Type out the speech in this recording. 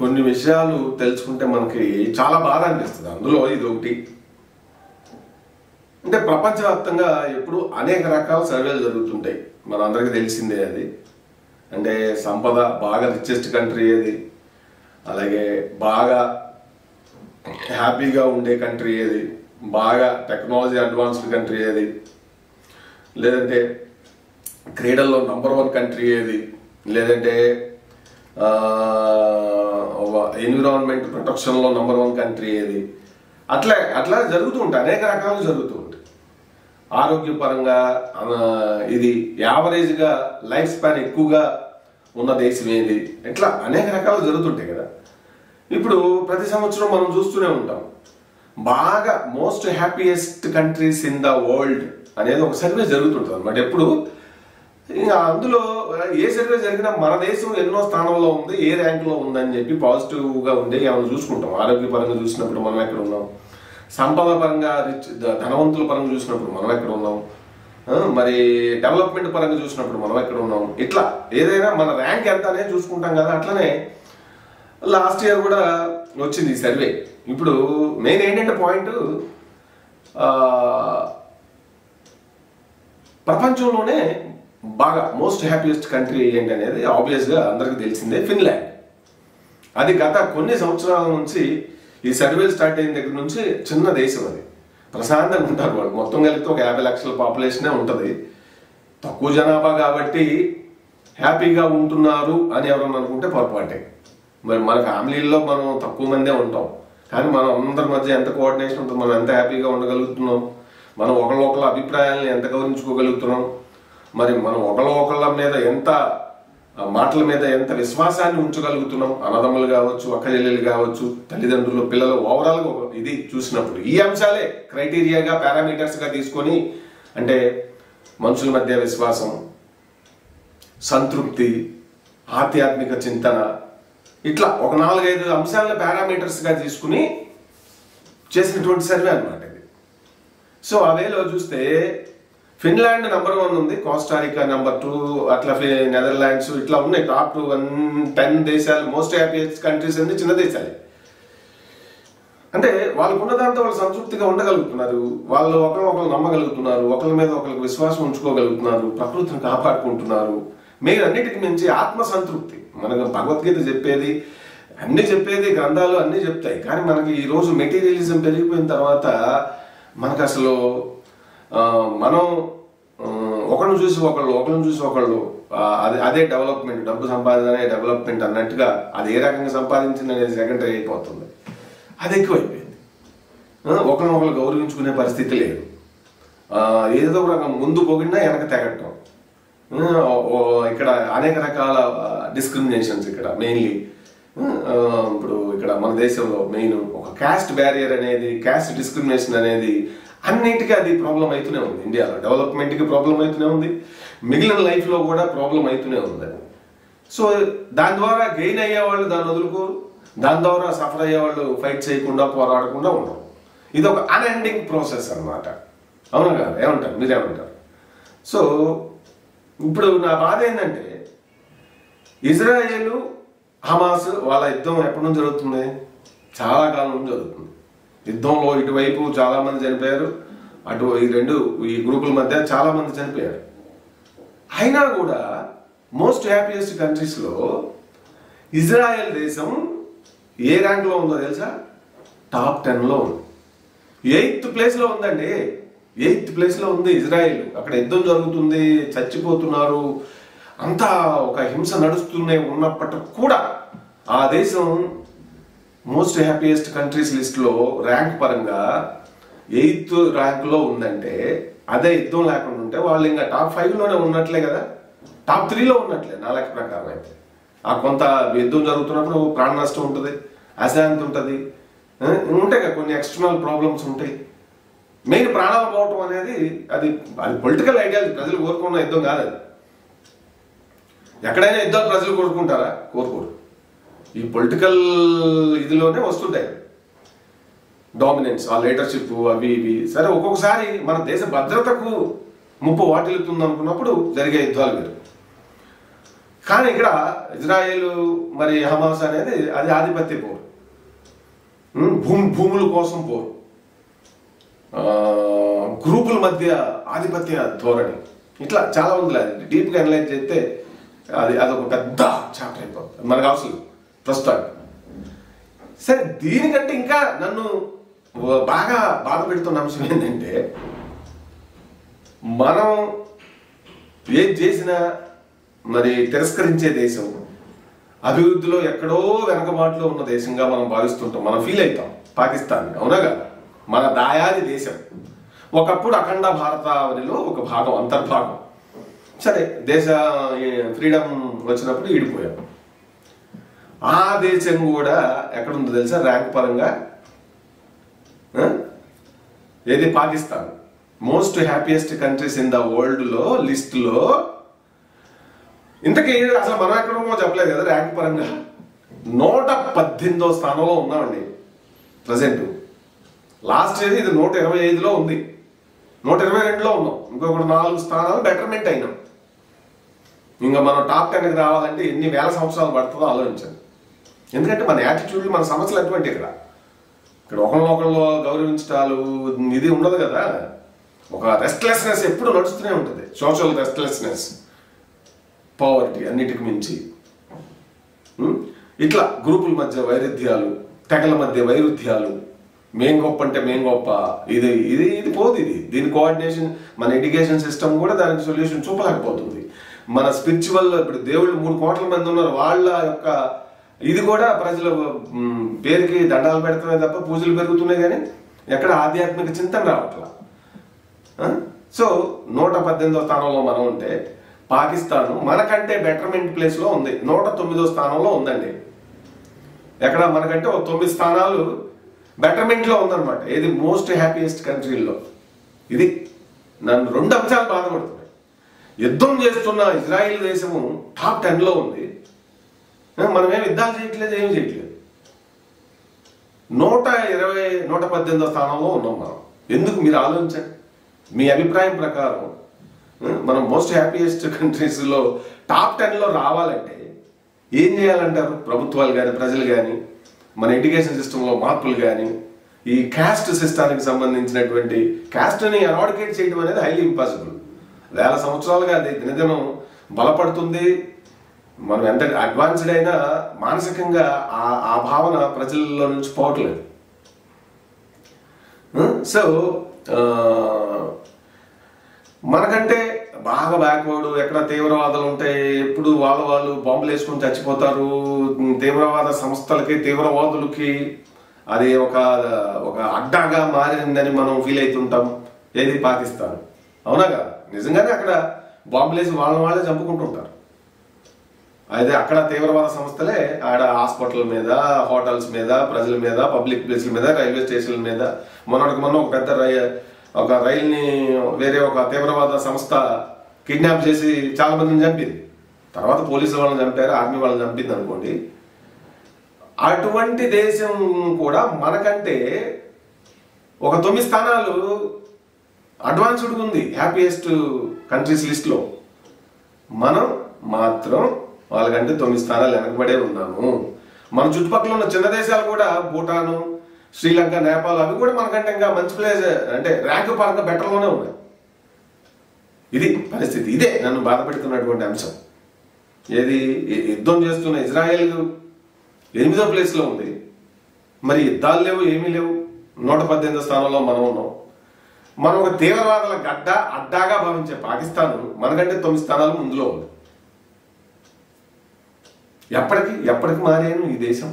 కొన్ని విషయాలు తెలుసుకుంటే మనకి చాలా బాధ అనిపిస్తుంది. అందులో ఇది ఒకటి. అంటే ప్రపంచవ్యాప్తంగా ఎప్పుడు అనేక రకాల సర్వేలు జరుగుతుంటాయి, మనందరికీ తెలిసిందే అది. అంటే సంపద బాగా రిచెస్ట్ కంట్రీ ఏది, అలాగే బాగా హ్యాపీగా ఉండే కంట్రీ ఏది, బాగా టెక్నాలజీ అడ్వాన్స్డ్ కంట్రీ ఏది, లేదంటే క్రీడల్లో నంబర్ 1 కంట్రీ ఏది, లేదంటే ఎన్విరాన్మెంట్ ప్రొటెక్షన్లో నంబర్ 1 కంట్రీ ఏది, అట్లా జరుగుతూ ఉంటాయి. అనేక రకాలు జరుగుతూ ఉంటాయి. ఆరోగ్యపరంగా ఇది యావరేజ్గా లైఫ్ స్పాన్ ఎక్కువగా ఉన్న దేశం ఏది, ఇట్లా అనేక రకాలు జరుగుతుంటాయి కదా. ఇప్పుడు ప్రతి సంవత్సరం మనం చూస్తూనే ఉంటాం, బాగా most happiest countries in the world అనేది ఒక సర్వే జరుగుతుంటుంది అన్నమాట. ఎప్పుడు ఇంకా అందులో ఏ సర్వే జరిగినా మన దేశం ఎన్నో స్థానంలో ఉంది, ఏ ర్యాంకులో ఉందని చెప్పి పాజిటివ్గా ఉండే ఏమైనా చూసుకుంటాం. ఆరోగ్యపరంగా చూసినప్పుడు మనం ఎక్కడ ఉన్నాం, సంపద పరంగా ధనవంతుల పరంగా చూసినప్పుడు మనం ఎక్కడ ఉన్నాం, మరి డెవలప్మెంట్ పరంగా చూసినప్పుడు మనం ఎక్కడ ఉన్నాం, ఇట్లా ఏదైనా మన ర్యాంక్ ఎంత అనేది చూసుకుంటాం కదా. అట్లనే లాస్ట్ ఇయర్ కూడా వచ్చింది ఈ సర్వే. ఇప్పుడు మెయిన్ ఏంటంటే పాయింట్, ప్రపంచంలోనే బాగా మోస్ట్ హ్యాపీయెస్ట్ కంట్రీ ఏంటి అనేది ఆబ్వియస్గా అందరికీ తెలిసిందే, ఫిన్లాండ్. అది గత కొన్ని సంవత్సరాల నుంచి ఈ సర్వేలు స్టార్ట్ అయిన దగ్గర నుంచి చిన్న దేశం, అది ప్రశాంతంగా ఉంటారు వాళ్ళు. మొత్తం కలిపితే ఒక 50 లక్షల పాపులేషనే ఉంటుంది, తక్కువ జనాభా కాబట్టి హ్యాపీగా ఉంటున్నారు అని ఎవరన్నా అనుకుంటే పొరపాటే. మరి మన ఫ్యామిలీల్లో మనం తక్కువ మందే ఉంటాం, కానీ మనం అందరి మధ్య ఎంత కోఆర్డినేషన్ ఉంటుంది, మనం ఎంత హ్యాపీగా ఉండగలుగుతున్నాం, మనం ఒకళ్ళ అభిప్రాయాలను ఎంత గౌరవించుకోగలుగుతున్నాం, మరి మనం ఒకళ్ళ మీద ఎంత మాటల మీద ఎంత విశ్వాసాన్ని ఉంచగలుగుతున్నాం, అన్నదమ్ములు కావచ్చు, అక్క చెల్లెలు కావచ్చు, తల్లిదండ్రులు, పిల్లలు, ఓవరాల్గా ఇది చూసినప్పుడు ఈ అంశాలే క్రైటీరియాగా పారామీటర్స్గా తీసుకొని, అంటే మనుషుల మధ్య విశ్వాసం, సంతృప్తి, ఆధ్యాత్మిక చింతన, ఇట్లా ఒక 4-5 అంశాలను పారామీటర్స్గా తీసుకుని చేసినటువంటి సర్వే అన్నమాట ఇది. సో ఆ వేలో చూస్తే ఫిన్లాండ్ నంబర్ 1 ఉంది, కోస్టారికా నంబర్ 2, అట్లా నెదర్లాండ్స్, ఇట్లా ఉన్నాయి టాప్ 10 దేశాలు. మోస్ట్ హ్యాపీయెస్ట్ కంట్రీస్ అన్ని చిన్న దేశాలే. అంటే వాళ్ళకున్న దాంతో వాళ్ళు సంతృప్తిగా ఉండగలుగుతున్నారు, వాళ్ళు ఒకరినొకరు నమ్మగలుగుతున్నారు, ఒకరి మీద ఒకరికి విశ్వాసం ఉంచుకోగలుగుతున్నారు, ప్రకృతిని కాపాడుకుంటున్నారు. మీరు అన్నిటికి మించి ఆత్మ సంతృప్తి. మనకు భగవద్గీత చెప్పేది, అన్ని చెప్పేది, గ్రంథాలు అన్ని చెప్తాయి. కానీ మనకి ఈరోజు మెటీరియలిజం పెరిగిపోయిన తర్వాత మనకు అసలు మనం ఒకరిని చూసి ఒకళ్ళు అదే డెవలప్మెంట్, డబ్బు సంపాదనే డెవలప్మెంట్ అన్నట్టుగా అది ఏ రకంగా సంపాదించింది అనేది సెకండరీ అయిపోతుంది. అది ఎక్కువైపోయింది. ఒకరినొకరు గౌరవించుకునే పరిస్థితి లేదు. ఏదో రకం ముందు పొగిడినా వెనక తెగటం. ఇక్కడ అనేక రకాల డిస్క్రిమినేషన్స్. ఇక్కడ మెయిన్లీ ఇప్పుడు ఇక్కడ మన దేశంలో మెయిన్ ఒక క్యాస్ట్ బ్యారియర్ అనేది, క్యాస్ట్ డిస్క్రిమినేషన్ అనేది అన్నిటికీ అది ప్రాబ్లం అవుతూనే ఉంది. ఇండియాలో డెవలప్మెంట్కి ప్రాబ్లం అవుతూనే ఉంది, మిగిలిన లైఫ్లో కూడా ప్రాబ్లం అవుతూనే ఉంది. సో దాని ద్వారా గెయిన్ అయ్యేవాళ్ళు దాన్ని వదులుకోరు, దాని ద్వారా సఫర్ అయ్యేవాళ్ళు ఫైట్ చేయకుండా, పోరాడకుండా ఉండరు. ఇది ఒక అన్ఎండింగ్ ప్రాసెస్ అన్నమాట. అవునా కాదు? ఏమంటారు, మీరేమంటారు? సో ఇప్పుడు నా బాధ ఏంటంటే, ఇజ్రాయేల్ హమాస్ వాళ్ళ యుద్ధం ఎప్పటి నుంచి జరుగుతుంది? చాలా కాలం నుంచి జరుగుతుంది. యుద్ధంలో ఇటువైపు చాలా మంది చనిపోయారు, అటు ఈ గ్రూపుల మధ్య చాలా మంది చనిపోయారు. అయినా కూడా మోస్ట్ హ్యాపీయెస్ట్ కంట్రీస్లో ఇజ్రాయెల్ దేశం ఏ ర్యాంక్లో ఉందో తెలుసా? టాప్ 10లో ఉంది. 8th ప్లేస్లో ఉందండి. 8th ప్లేస్లో ఉంది ఇజ్రాయెల్. అక్కడ యుద్ధం జరుగుతుంది, చచ్చిపోతున్నారు, అంతా ఒక హింస నడుస్తూనే ఉన్నప్పటికి కూడా ఆ దేశం మోస్ట్ హ్యాపీయెస్ట్ కంట్రీస్ లిస్ట్లో ర్యాంక్ పరంగా 8th ర్యాంక్లో ఉందంటే, అదే యుద్ధం లేకుండా ఉంటే వాళ్ళు ఇంకా టాప్ 5లోనే ఉన్నట్లే కదా, టాప్ 3లో ఉన్నట్లే నా లెక్క ప్రకారం. అయితే ఆ కొంత యుద్ధం జరుగుతున్నప్పుడు ప్రాణ నష్టం ఉంటుంది, అశాంతి ఉంటుంది, ఉంటాయి కదా కొన్ని ఎక్స్టర్నల్ ప్రాబ్లమ్స్ ఉంటాయి. మెయిన్ ప్రాణాలు పోవటం అనేది అది పొలిటికల్ ఐడియాలజీ. ప్రజలు కోరుకున్న యుద్ధం కాదు అది. ఎక్కడైనా యుద్ధాలు ప్రజలు కోరుకుంటారా? కోరుకోరు. ఈ పొలిటికల్ ఇదిలోనే వస్తుంటాయి డామినెన్స్, ఆ లీడర్షిప్, అవి ఇవి. సరే, ఒక్కొక్కసారి మన దేశ భద్రతకు ముప్పు వాటిల్లుతుంది అనుకున్నప్పుడు జరిగే యుద్ధాలు వేరు. కానీ ఇక్కడ ఇజ్రాయేల్ మరి హమాస్ అనేది అది ఆధిపత్య పోరు, భూముల కోసం పోరు, గ్రూపుల మధ్య ఆధిపత్య ధోరణి, ఇట్లా చాలా ఉంది. అది డీప్గా అనలైజ్ చేస్తే అదొక పెద్ద చాప్టర్ అయిపోతుంది, మనకు అవసరం ప్రస్తుతానికి. సరే, దీనికంటే ఇంకా నన్ను బాగా బాధ పెడుతున్న అంశం ఏంటంటే, మనం ఏది చేసినా మరి తిరస్కరించే దేశం, అభివృద్ధిలో ఎక్కడో వెనకబాటులో ఉన్న దేశంగా మనం భావిస్తుంటాం, మనం ఫీల్ అవుతాం పాకిస్తాన్. అవునగా, మన దాయాది దేశం, ఒకప్పుడు అఖండ భారతావనిలో ఒక భాగం, అంతర్భాగం. సరే, దేశ ఫ్రీడమ్ వచ్చినప్పుడు ఈడిపోయాం. ఆ దేశం కూడా ఎక్కడుందో తెలుసా ర్యాంక్ పరంగా? ఏది? Pakistan. Most happiest countries in the వరల్డ్లో లిస్టులో ఇంతకీ అసలు మనం ఎక్కడో చెప్పలేదు కదా ర్యాంక్ పరంగా. 118వ స్థానంలో ఉన్నామండి ప్రజెంట్. లాస్ట్ ఇయర్ ఇది 125లో ఉంది, 122లో ఉన్నాం. ఇంకొకటి 4 స్థానాలు బెటర్మెంట్ అయినాం. ఇంకా మనం టాప్ 10కి రావాలంటే ఎన్ని వేల సంవత్సరాలు పడుతుందో ఆలోచించండి. ఎందుకంటే మన యాటిట్యూడ్లు, మన సమస్యలు అటువంటి. ఇక్కడ ఒకళ్ళొకళ్ళు గౌరవించటాలు ఇది ఉండదు కదా. ఒక రెస్ట్లెస్నెస్ ఎప్పుడు నడుస్తూనే ఉంటుంది, సోషల్ రెస్ట్లెస్నెస్, పవర్టీ అన్నిటికి మించి. ఇట్లా గ్రూపుల మధ్య వైరుధ్యాలు, తెగల మధ్య వైరుధ్యాలు, మేం గొప్ప అంటే మేం గొప్ప, ఇది ఇది ఇది పోదు. దీని కోఆర్డినేషన్ మన ఎడ్యుకేషన్ సిస్టమ్ కూడా దానికి సొల్యూషన్ చూపలేకపోతుంది. మన స్పిరిచువల్, ఇప్పుడు దేవుళ్ళు 3 కోట్ల మంది ఉన్నారు, వాళ్ళ యొక్క ఇది కూడా ప్రజల పేరుకి దండాలు పెడుతున్నాయి తప్ప పూజలు పెరుగుతున్నాయి, కానీ ఎక్కడ ఆధ్యాత్మిక చింతన రావట్లా. సో 118వ స్థానంలో మనం ఉంటే, పాకిస్తాన్ మనకంటే బెటర్మెంట్ ప్లేస్లో ఉంది, 109వ స్థానంలో ఉందండి. ఎక్కడ మనకంటే ఒక 9 స్థానాలు బెటర్మెంట్లో ఉందన్నమాట. ఏది? మోస్ట్ హ్యాపీయెస్ట్ కంట్రీల్లో. ఇది నన్ను 2 అంశాలు బాధపడుతున్నాయి. యుద్ధం చేస్తున్న ఇజ్రాయిల్ దేశము టాప్ 10లో ఉంది, మనమేం యుద్ధాలు చేయట్లేదు, ఏమి చేయట్లేదు. 120, 118వ స్థానంలో ఉన్నాం మనం. ఎందుకు మీరు ఆలోచించండి. మీ అభిప్రాయం ప్రకారం మనం మోస్ట్ హ్యాపీయెస్ట్ కంట్రీస్లో టాప్ 10లో రావాలంటే ఏం చేయాలంటారు? ప్రభుత్వాలు కానీ, ప్రజలు కానీ, మన ఎడ్యుకేషన్ సిస్టంలో మార్పులు కానీ, ఈ క్యాస్ట్ సిస్టానికి సంబంధించినటువంటి క్యాస్ట్ని ఎరాడికేట్ చేయడం అనేది హైలీ ఇంపాసిబుల్. వేల సంవత్సరాలుగా అది దినదినం బలపడుతుంది. మనం ఎంత అడ్వాన్స్డ్ అయినా మానసికంగా ఆ భావన ప్రజల్లో నుంచి పోవట్లేదు. సో మనకంటే బాగా బ్యాక్వర్డ్, ఎక్కడ తీవ్రవాదాలు ఉంటాయి, ఎప్పుడు వాళ్ళు బాంబులు వేసుకొని చచ్చిపోతారు. తీవ్రవాద సంస్థలకి, తీవ్రవాదులకి అది ఒక అడ్డాగా మారిందని మనం ఫీల్ అవుతుంటాం. ఏది? పాకిస్తాన్. అవునా కదా? నిజంగానే అక్కడ బాంబులు వేసి వాళ్ళే చంపుకుంటుంటారు. అయితే అక్కడ తీవ్రవాద సంస్థలే ఆడ హాస్పిటల్ మీద, హోటల్స్ మీద, ప్రజల మీద, పబ్లిక్ ప్లేస్ల మీద, రైల్వే స్టేషన్ల మీద. మొన్న ఒక పెద్ద ఒక రైల్ని వేరే ఒక తీవ్రవాద సంస్థ కిడ్నాప్ చేసి చాలా మందిని చంపింది. తర్వాత పోలీసులు వాళ్ళని చంపారు, ఆర్మీ వాళ్ళని చంపింది అనుకోండి. అటువంటి దేశం కూడా మనకంటే ఒక 9 స్థానాలు అడ్వాన్స్డ్గా ఉంది హ్యాపీయెస్ట్ కంట్రీస్ లిస్ట్లో. మనం మాత్రం వాళ్ళకంటే 9 స్థానాలు వెనకబడే ఉన్నాము. మన చుట్టుపక్కల ఉన్న చిన్న దేశాలు కూడా, భూటాను, శ్రీలంక, నేపాల్, అవి కూడా మనకంటే ఇంకా మంచి ప్లేస్, అంటే ర్యాంకు పరంగా బెటర్లోనే ఉన్నాయి. ఇది పరిస్థితి. ఇదే నన్ను బాధపెడుతున్నటువంటి అంశం. ఏది? యుద్ధం చేస్తున్న ఇజ్రాయెల్ 8వ ప్లేస్లో ఉంది. మరి యుద్ధాలు లేవు, ఏమీ లేవు. 118వ స్థానంలో మనం ఉన్నాం. మనం ఒక తీవ్రవాదుల అడ్డాగా భావించే పాకిస్తాన్ మనకంటే 9 స్థానాలు ముందులో ఉంది. ఎప్పటికి మారాను ఈ దేశం?